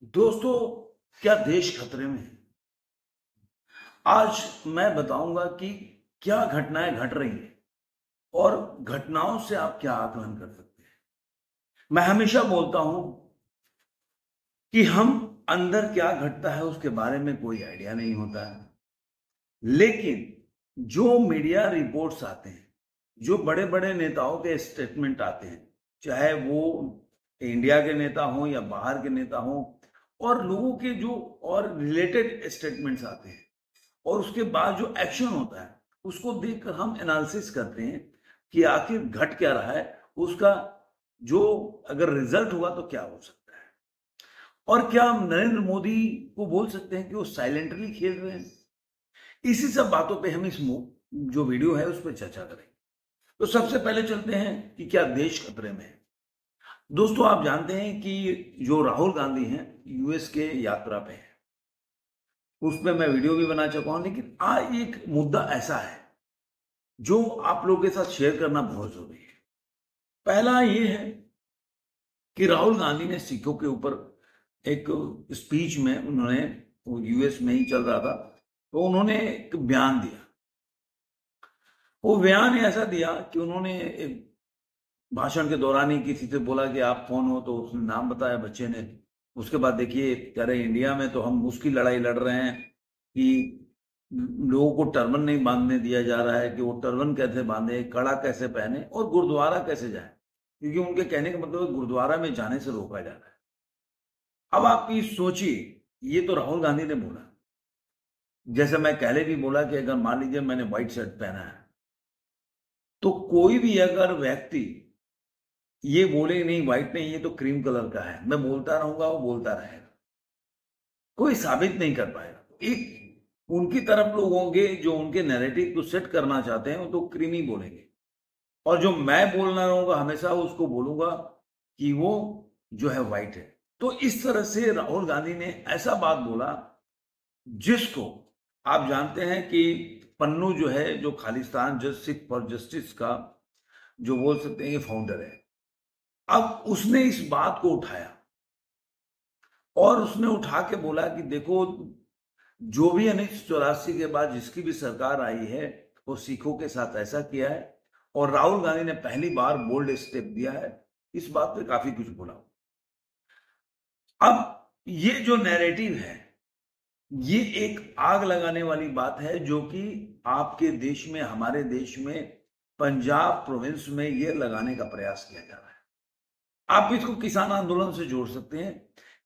दोस्तों, क्या देश खतरे में है? आज मैं बताऊंगा कि क्या घटनाएं घट रही हैं और घटनाओं से आप क्या आकलन कर सकते हैं। मैं हमेशा बोलता हूं कि हम अंदर क्या घटता है उसके बारे में कोई आइडिया नहीं होता है, लेकिन जो मीडिया रिपोर्ट्स आते हैं, जो बड़े बड़े नेताओं के स्टेटमेंट आते हैं, चाहे वो इंडिया के नेता हों या बाहर के नेता हों, और लोगों के जो और रिलेटेड स्टेटमेंट्स आते हैं और उसके बाद जो एक्शन होता है उसको देखकर हम एनालिसिस करते हैं कि आखिर घट क्या रहा है, उसका जो अगर रिजल्ट हुआ तो क्या हो सकता है। और क्या हम नरेंद्र मोदी को बोल सकते हैं कि वो साइलेंटली खेल रहे हैं? इसी सब बातों पे हम इस जो वीडियो है उस पर चर्चा करेंगे। तो सबसे पहले चलते हैं कि क्या देश खतरे में है। दोस्तों, आप जानते हैं कि जो राहुल गांधी हैं यूएस के यात्रा पे हैं, उस पर मैं वीडियो भी बना चुका हूं, लेकिन आज एक मुद्दा ऐसा है जो आप लोगों के साथ शेयर करना बहुत जरूरी है। पहला ये है कि राहुल गांधी ने सिखों के ऊपर एक स्पीच में उन्होंने, वो यूएस में ही चल रहा था, तो उन्होंने एक बयान दिया। वो बयान ऐसा दिया कि उन्होंने एक भाषण के दौरान ही किसी से बोला कि आप कौन हो, तो उसने नाम बताया बच्चे ने। उसके बाद देखिए, कह रहे इंडिया में तो हम उसकी लड़ाई लड़ रहे हैं कि लोगों को टर्बन नहीं बांधने दिया जा रहा है, कि वो टर्बन कैसे बांधे, कड़ा कैसे पहने और गुरुद्वारा कैसे जाए, क्योंकि उनके कहने का मतलब है गुरुद्वारा में जाने से रोका जा रहा है। अब आप ये सोचिए, ये तो राहुल गांधी ने बोला। जैसे मैं पहले भी बोला कि अगर मान लीजिए मैंने व्हाइट शर्ट पहना है, तो कोई भी अगर व्यक्ति ये बोले नहीं व्हाइट नहीं, ये तो क्रीम कलर का है, मैं बोलता रहूंगा, वो बोलता रहेगा, कोई साबित नहीं कर पाएगा। एक उनकी तरफ लोग होंगे जो उनके नैरेटिव को सेट करना चाहते हैं, वो तो क्रीमी बोलेंगे, और जो मैं बोलना रहूंगा हमेशा उसको बोलूंगा कि वो जो है व्हाइट है। तो इस तरह से राहुल गांधी ने ऐसा बात बोला जिसको आप जानते हैं कि पन्नू जो है, जो Khalistan just Sikh for justice का जो बोल सकते हैं कि फाउंडर है, अब उसने इस बात को उठाया और उसने उठा के बोला कि देखो, जो भी 1984 के बाद जिसकी भी सरकार आई है वो सिखों के साथ ऐसा किया है, और राहुल गांधी ने पहली बार बोल्ड स्टेप दिया है। इस बात पे काफी कुछ बोला। अब ये जो नैरेटिव है, ये एक आग लगाने वाली बात है जो कि आपके देश में, हमारे देश में पंजाब प्रोविंस में ये लगाने का प्रयास किया जा रहा है। आप इसको किसान आंदोलन से जोड़ सकते हैं।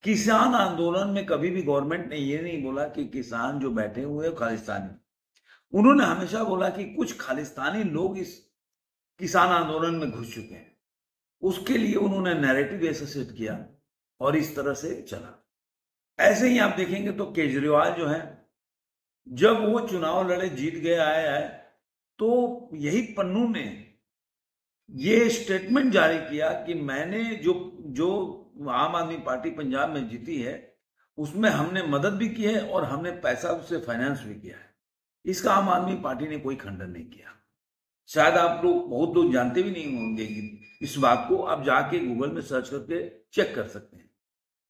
किसान आंदोलन में कभी भी गवर्नमेंट ने ये नहीं बोला कि किसान जो बैठे हुए हैं खालिस्तानी, उन्होंने हमेशा बोला कि कुछ खालिस्तानी लोग इस किसान आंदोलन में घुस चुके हैं। उसके लिए उन्होंने नैरेटिव ऐसा सेट किया और इस तरह से चला। ऐसे ही आप देखेंगे तो केजरीवाल जो है, जब वो चुनाव लड़े जीत गए आए आए, तो यही पन्नू ने ये स्टेटमेंट जारी किया कि मैंने जो जो आम आदमी पार्टी पंजाब में जीती है उसमें हमने मदद भी की है और हमने पैसा उससे फाइनेंस भी किया है। इसका आम आदमी पार्टी ने कोई खंडन नहीं किया। शायद आप लोग, बहुत लोग जानते भी नहीं होंगे इस बात को। आप जाके गूगल में सर्च करके चेक कर सकते हैं।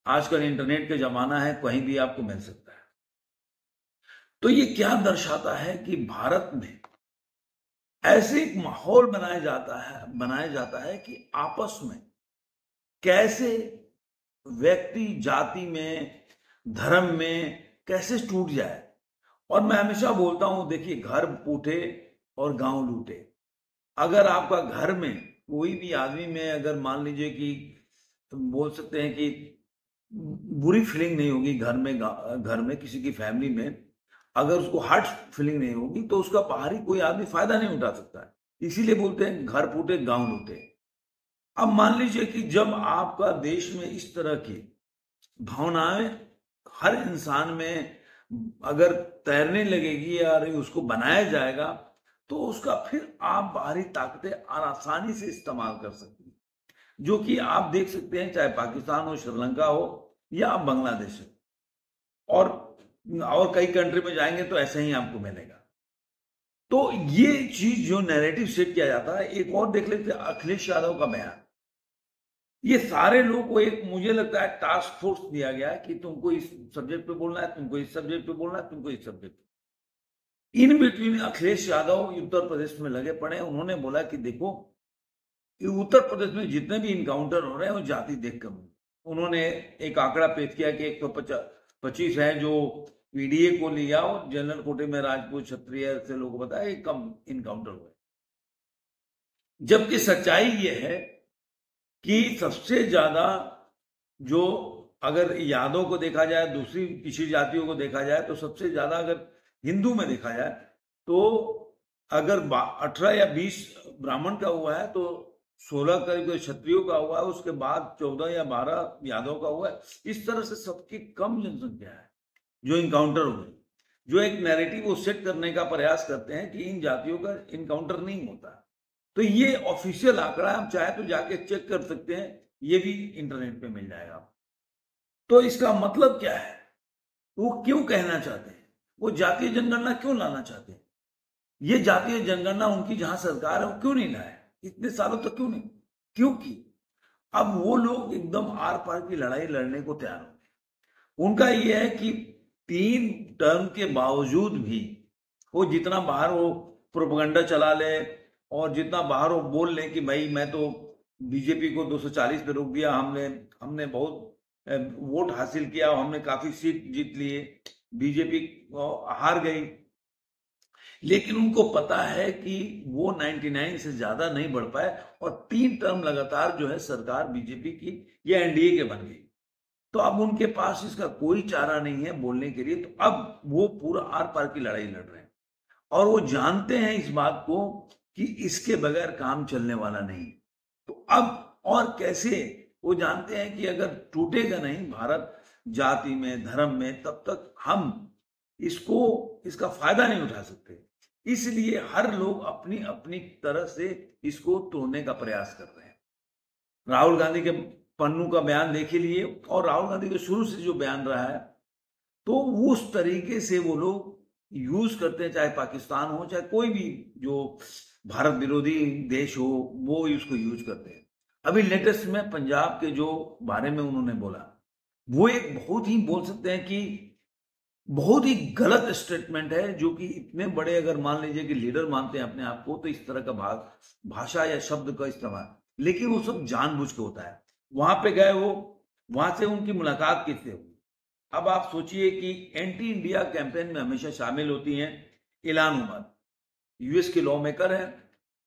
आजकल इंटरनेट का जमाना है, कहीं भी आपको मिल सकता है। तो ये क्या दर्शाता है कि भारत में ऐसे एक माहौल बनाया जाता है कि आपस में कैसे व्यक्ति जाति में, धर्म में कैसे टूट जाए। और मैं हमेशा बोलता हूं, देखिए, घर फूटे और गांव लूटे। अगर आपका घर में कोई भी आदमी में अगर मान लीजिए कि बोल सकते हैं कि बुरी फीलिंग नहीं होगी, घर में किसी की फैमिली में अगर उसको हर्ट फीलिंग नहीं होगी, तो उसका बाहरी कोई आदमी फायदा नहीं उठा सकता है। इसीलिए बोलते हैं घर फूटे गांव लूटे। अब मान लीजिए कि जब आपका देश में इस तरह की भावनाएं हर इंसान में अगर तैरने लगेगी या उसको बनाया जाएगा, तो उसका फिर आप बाहरी ताकतें आसानी से इस्तेमाल कर सकती हैं, जो कि आप देख सकते हैं, चाहे पाकिस्तान हो, श्रीलंका हो या बांग्लादेश हो, और कई कंट्री में जाएंगे तो ऐसे ही आपको मिलेगा। तो ये चीज जो नैरेटिव सेट किया जाता है, एक और देख लेते हैं अखिलेश यादव का बयान। ये सारे लोग को एक, मुझे लगता है, टास्क फोर्स दिया गया है कि तुमको इस सब्जेक्ट पे बोलना है, तुमको इस सब्जेक्ट पे बोलना है, तुमको इस सब्जेक्ट पे। इन बिटवीन अखिलेश यादव उत्तर प्रदेश में लगे पड़े हैं। उन्होंने बोला कि देखो, कि उत्तर प्रदेश में जितने भी इनकाउंटर हो रहे हैं वो जाति देख कर। उन्होंने एक आंकड़ा पेश किया कि 125 है जो पीडीए को लिया, और जनरल कोटे में राजपूत क्षत्रिय से लोगों को बताया कम इनकाउंटर हुए। जबकि सच्चाई ये है कि सबसे ज्यादा जो, अगर यादव को देखा जाए, दूसरी पिछड़ी जातियों को देखा जाए, तो सबसे ज्यादा अगर हिंदू में देखा जाए तो अगर 18 या 20 ब्राह्मण का हुआ है तो 16 करीब क्षत्रियों का हुआ है, उसके बाद 14 या 12 यादव का हुआ है। इस तरह से सबकी कम जनसंख्या है जो इनकाउंटर हुए, जो एक नैरेटिव वो सेट करने का प्रयास करते हैं कि इन जातियों का इनकाउंटर नहीं होता। तो ये ऑफिशियल आंकड़ा, हम चाहे तो जाके चेक कर सकते हैं, ये भी इंटरनेट पे मिल जाएगा। तो इसका मतलब क्या है, वो क्यों कहना चाहते हैं, वो जातीय जनगणना क्यों लाना चाहते हैं? ये जातीय जनगणना उनकी जहां सरकार है वो क्यों नहीं लाए, इतने सालों तक क्यों नहीं? क्योंकि अब वो लोग एकदम आर पार की लड़ाई लड़ने को तैयार हो गए। उनका ये है कि 3 टर्म के बावजूद भी वो जितना बाहर वो प्रोपगंडा चला ले, और जितना बाहर वो बोल ले कि भाई मैं तो बीजेपी को 240 पे रोक दिया, हमने हमने बहुत वोट हासिल किया, हमने काफी सीट जीत लिए, बीजेपी हार गई। लेकिन उनको पता है कि वो 99 से ज्यादा नहीं बढ़ पाए, और 3 टर्म लगातार जो है सरकार बीजेपी की या एनडीए के बन गई। तो अब उनके पास इसका कोई चारा नहीं है बोलने के लिए, तो अब वो पूरा आर पार की लड़ाई लड़ रहे हैं। और वो जानते हैं इस बात को कि इसके बगैर काम चलने वाला नहीं। तो अब और कैसे, वो जानते हैं कि अगर टूटेगा नहीं भारत जाति में, धर्म में, तब तक हम इसका फायदा नहीं उठा सकते। इसलिए हर लोग अपनी अपनी तरह से इसको तोड़ने का प्रयास कर रहे हैं। राहुल गांधी के पन्नू का बयान देख लिए, और राहुल गांधी के शुरू से जो बयान रहा है, तो उस तरीके से वो लोग यूज करते हैं, चाहे पाकिस्तान हो चाहे कोई भी जो भारत विरोधी देश हो, वो इसको यूज करते हैं। अभी लेटेस्ट में पंजाब के जो बारे में उन्होंने बोला, वो एक बहुत ही, बोल सकते हैं कि बहुत ही गलत स्टेटमेंट है, जो कि इतने बड़े, अगर मान लीजिए कि लीडर मानते हैं अपने आप को, तो इस तरह का भाषा या शब्द का इस्तेमाल, लेकिन वो सब जानबूझ के होता है। वहां पे गए वो, वहां से उनकी मुलाकात किससे हुई? अब आप सोचिए कि एंटी इंडिया कैंपेन में हमेशा शामिल होती हैं इल्हान उमर, यूएस के लॉ मेकर है,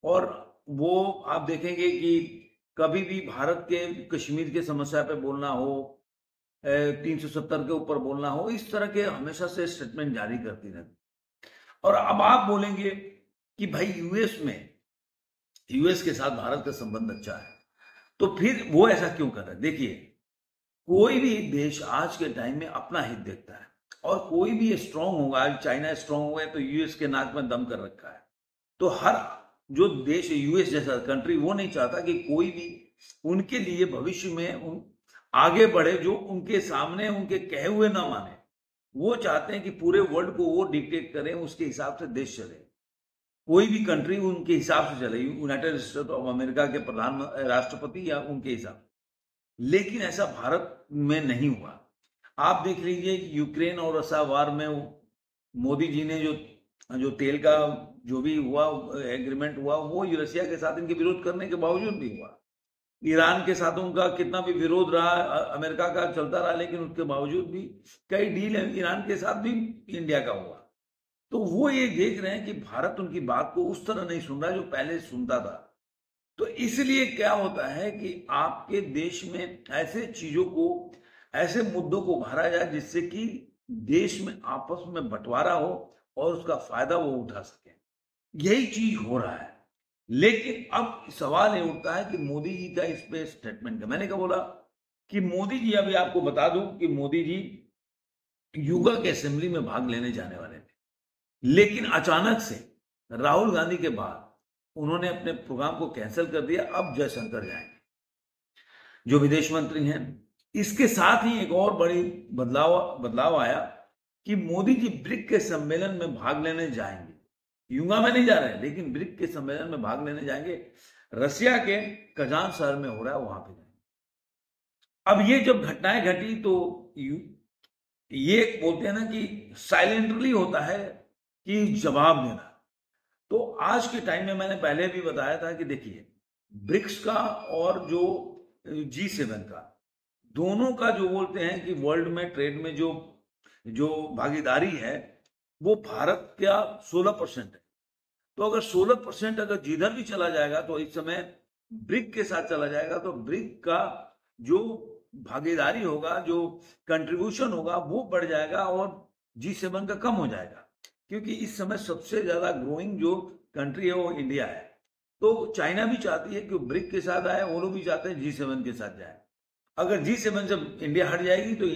और वो आप देखेंगे कि कभी भी भारत के कश्मीर के समस्या पे बोलना हो, 370 के ऊपर बोलना हो, इस तरह के हमेशा से स्टेटमेंट जारी करती रहती। और अब आप बोलेंगे कि भाई यूएस के साथ भारत का संबंध अच्छा है, तो फिर वो ऐसा क्यों कर रहा है? देखिए, कोई भी देश आज के टाइम में अपना हित देखता है, और कोई भी स्ट्रांग होगा, आज चाइना स्ट्रांग हुआ है तो यूएस के नाक में दम कर रखा है। तो हर जो देश है, यूएस जैसा कंट्री, वो नहीं चाहता कि कोई भी उनके लिए भविष्य में आगे बढ़े, जो उनके सामने उनके कहे हुए ना माने। वो चाहते हैं कि पूरे वर्ल्ड को वो डिक्टेट करें, उसके हिसाब से देश चले, कोई भी कंट्री उनके हिसाब से चले, यूनाइटेड स्टेट ऑफ अमेरिका के प्रधान राष्ट्रपति या उनके हिसाब। लेकिन ऐसा भारत में नहीं हुआ। आप देख लीजिए यूक्रेन और रशिया वार में मोदी जी ने जो तेल का जो भी हुआ एग्रीमेंट हुआ, वो रशिया के साथ इनके विरोध करने के बावजूद भी हुआ। ईरान के साथ उनका कितना भी विरोध रहा, अमेरिका का चलता रहा, लेकिन उसके बावजूद भी कई डील ईरान के साथ भी इंडिया का हुआ। तो वो ये देख रहे हैं कि भारत उनकी बात को उस तरह नहीं सुन रहा जो पहले सुनता था। तो इसलिए क्या होता है कि आपके देश में ऐसे चीजों को, ऐसे मुद्दों को भरा जाए जिससे कि देश में आपस में बंटवारा हो और उसका फायदा वो उठा सके। यही चीज हो रहा है। लेकिन अब सवाल ये उठता है कि मोदी जी का इस पे स्टेटमेंट का, मैंने क्या बोला कि मोदी जी, अभी आपको बता दूं कि मोदी जी युवा के असेंबली में भाग लेने जाने वाले थे, लेकिन अचानक से राहुल गांधी के बाद उन्होंने अपने प्रोग्राम को कैंसिल कर दिया। अब जयशंकर जाएंगे, जो विदेश मंत्री हैं। इसके साथ ही एक और बड़ी बदलाव आया कि मोदी जी ब्रिक के सम्मेलन में भाग लेने जाएंगे। युवा में नहीं जा रहे हैं, लेकिन ब्रिक के सम्मेलन में भाग लेने जाएंगे। रशिया के कजान शहर में हो रहा है, वहां पे जाएंगे। अब ये जब घटनाएं घटी तो ये बोलते हैं ना कि साइलेंटली होता है कि जवाब देना। तो आज के टाइम में मैंने पहले भी बताया था कि देखिए, ब्रिक्स का और जो G7 का, दोनों का जो बोलते हैं कि वर्ल्ड में ट्रेड में जो जो भागीदारी है, वो भारत का 16% है। तो अगर 16% अगर जिधर भी चला जाएगा तो इस समय ब्रिक के साथ चला जाएगा, तो ब्रिक का जो भागीदारी होगा, जो कंट्रीब्यूशन होगा, वो बढ़ जाएगा और G7 का कम हो जाएगा, क्योंकि इस समय सबसे ज्यादा ग्रोइंग जो कंट्री है वो इंडिया है। तो चाइना भी चाहती है कि ब्रिक के साथ आए, वो लोग भी चाहते हैं G7 के साथ जाए। अगर G7 से इंडिया हट जाएगी तो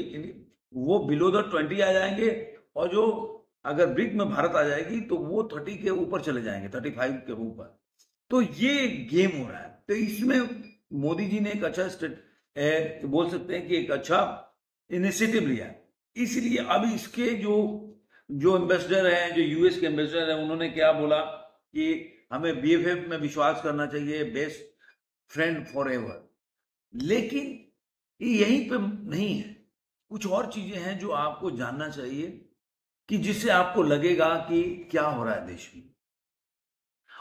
वो बिलो द 20 आ जाएंगे, और जो अगर ब्रिक में भारत आ जाएगी तो वो 30 के ऊपर चले जाएंगे, 35 के ऊपर। तो ये गेम हो रहा है। तो इसमें मोदी जी ने एक अच्छा बोल सकते हैं कि एक अच्छा इनिशिएटिव लिया है। इसलिए अब इसके जो जो एम्बेसडर हैं, जो यूएस के एम्बेसडर हैं, उन्होंने क्या बोला कि हमें BFF में विश्वास करना चाहिए, बेस्ट फ्रेंड फॉर एवर। लेकिन ये यहीं पे नहीं है, कुछ और चीजें हैं जो आपको जानना चाहिए, कि जिससे आपको लगेगा कि क्या हो रहा है देश में।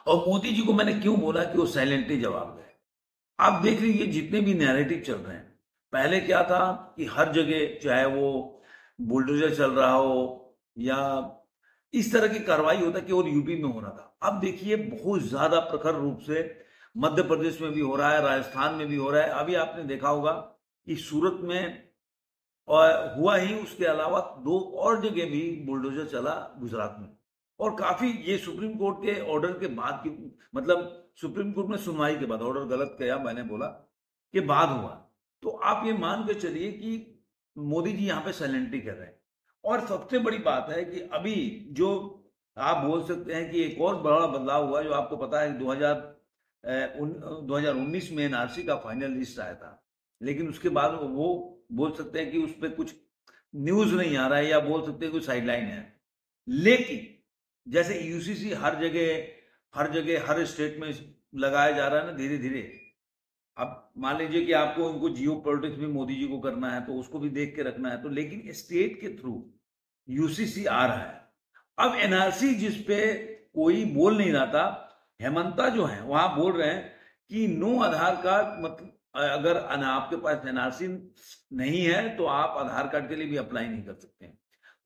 और मोदी जी को मैंने क्यों बोला कि वो साइलेंटली जवाब दें। आप देख लीजिए जितने भी नैरेटिव चल रहे हैं, पहले क्या था कि हर जगह चाहे वो बुलडोजर चल रहा हो या इस तरह की कार्रवाई होता कि और यूपी में हो रहा था। अब देखिए बहुत ज्यादा प्रखर रूप से मध्य प्रदेश में भी हो रहा है, राजस्थान में भी हो रहा है। अभी आपने देखा होगा कि सूरत में और हुआ ही, उसके अलावा 2 और जगह भी बुलडोजर चला गुजरात में। और काफी ये सुप्रीम कोर्ट के ऑर्डर के बाद की, मतलब सुप्रीम कोर्ट में सुनवाई के बाद, ऑर्डर गलत किया मैंने बोला, के बाद हुआ। तो आप ये मान के चलिए कि मोदी जी यहाँ पे साइलेंटली कर रहे हैं। और सबसे बड़ी बात है कि अभी जो आप बोल सकते हैं कि एक और बड़ा बदलाव हुआ, जो आपको पता है 2019 में एनआरसी का फाइनल लिस्ट आया था, लेकिन उसके बाद वो बोल सकते हैं कि उस पर कुछ न्यूज नहीं आ रहा है, या बोल सकते हैं कोई साइडलाइन है। लेकिन जैसे यूसीसी हर जगह हर स्टेट में लगाया जा रहा है ना धीरे धीरे। अब मान लीजिए कि आपको उनको जियो पॉलिटिक्स भी मोदी जी को करना है, तो उसको भी देख के रखना है, तो लेकिन स्टेट के थ्रू यूसीसी आ रहा है। अब एनआरसी जिस पे कोई बोल नहीं रहा था, हेमंता जो है वहां बोल रहे हैं कि नो आधार कार्ड, मतलब अगर आपके पास एनआरसी नहीं है तो आप आधार कार्ड के लिए भी अप्लाई नहीं कर सकते हैं।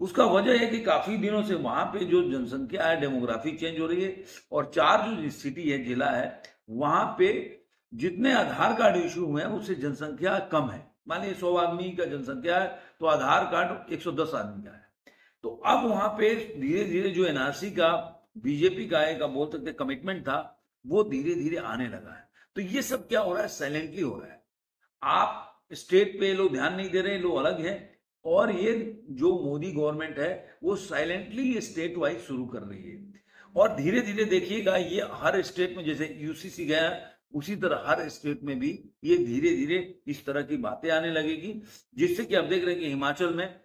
उसका वजह है कि काफी दिनों से वहां पे जो जनसंख्या है, डेमोग्राफी चेंज हो रही है, और 4 जो सिटी है, जिला है, वहां पे जितने आधार कार्ड इश्यू हुए हैं उससे जनसंख्या कम है। मान लीजिए 100 आदमी का जनसंख्या है तो आधार कार्ड 110 आदमी का है। तो अब वहां पे धीरे धीरे जो एनआरसी का बीजेपी का एक बोल सकते कमिटमेंट था, वो धीरे धीरे आने लगा है। तो ये सब क्या हो रहा है, साइलेंटली हो रहा है। आप स्टेट पे लोग ध्यान नहीं दे रहे, लोग अलग है। और ये जो मोदी गवर्नमेंट है वो साइलेंटली ये स्टेट वाइज शुरू कर रही है। और धीरे धीरे देखिएगा ये हर स्टेट में, जैसे यूसीसी गया उसी तरह हर स्टेट में भी ये धीरे धीरे इस तरह की बातें आने लगेगी, जिससे कि आप देख रहे हैं कि हिमाचल में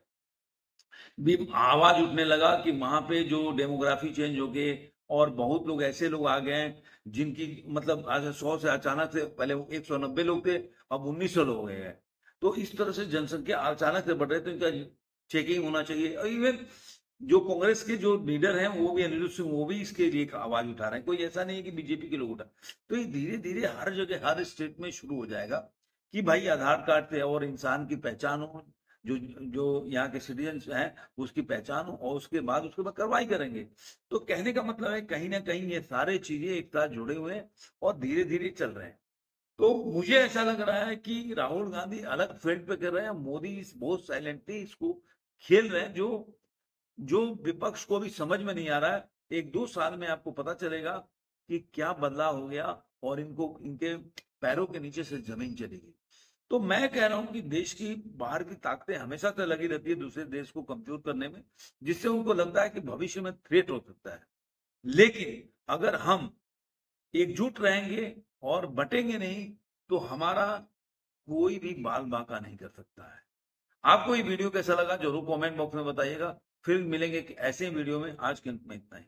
भी आवाज उठने लगा कि वहां पे जो डेमोग्राफी चेंज हो गए, और बहुत लोग ऐसे लोग आ गए हैं जिनकी मतलब आज 100 से अचानक से, पहले 190 लोग थे, अब 1900 लोग हो गए हैं। तो इस तरह से जनसंख्या अचानक से बढ़ रही है, तो इनका चेकिंग होना चाहिए। और इवन जो कांग्रेस के जो लीडर हैं वो भी, अनिरुद्ध सिंह, वो भी इसके लिए आवाज उठा रहे हैं। कोई ऐसा नहीं है कि बीजेपी के लोग उठा। तो ये धीरे धीरे हर जगह हर स्टेट में शुरू हो जाएगा कि भाई आधार कार्ड से और इंसान की पहचान हो, जो जो यहाँ के सिटीजन हैं उसकी पहचान हो, और उसके बाद कार्रवाई करेंगे। तो कहने का मतलब है कहीं ना कहीं ये सारे चीजें एक साथ जुड़े हुए हैं और धीरे धीरे चल रहे हैं। तो मुझे ऐसा लग रहा है कि राहुल गांधी अलग फील्ड पे कर रहे हैं, मोदी बहुत साइलेंटली इसको खेल रहे हैं, जो जो विपक्ष को भी समझ में नहीं आ रहा है। 1-2 साल में आपको पता चलेगा कि क्या बदलाव हो गया, और इनको इनके पैरों के नीचे से जमीन चली गई। तो मैं कह रहा हूं कि देश की बाहर की ताकतें हमेशा से लगी रहती है दूसरे देश को कमजोर करने में, जिससे उनको लगता है कि भविष्य में थ्रेट हो सकता है। लेकिन अगर हम एकजुट रहेंगे और बटेंगे नहीं, तो हमारा कोई भी बाल बांका नहीं कर सकता है। आपको ये वीडियो कैसा लगा जरूर कमेंट बॉक्स में बताइएगा। फिर मिलेंगे ऐसे वीडियो में। आज के अंत में इतना ही।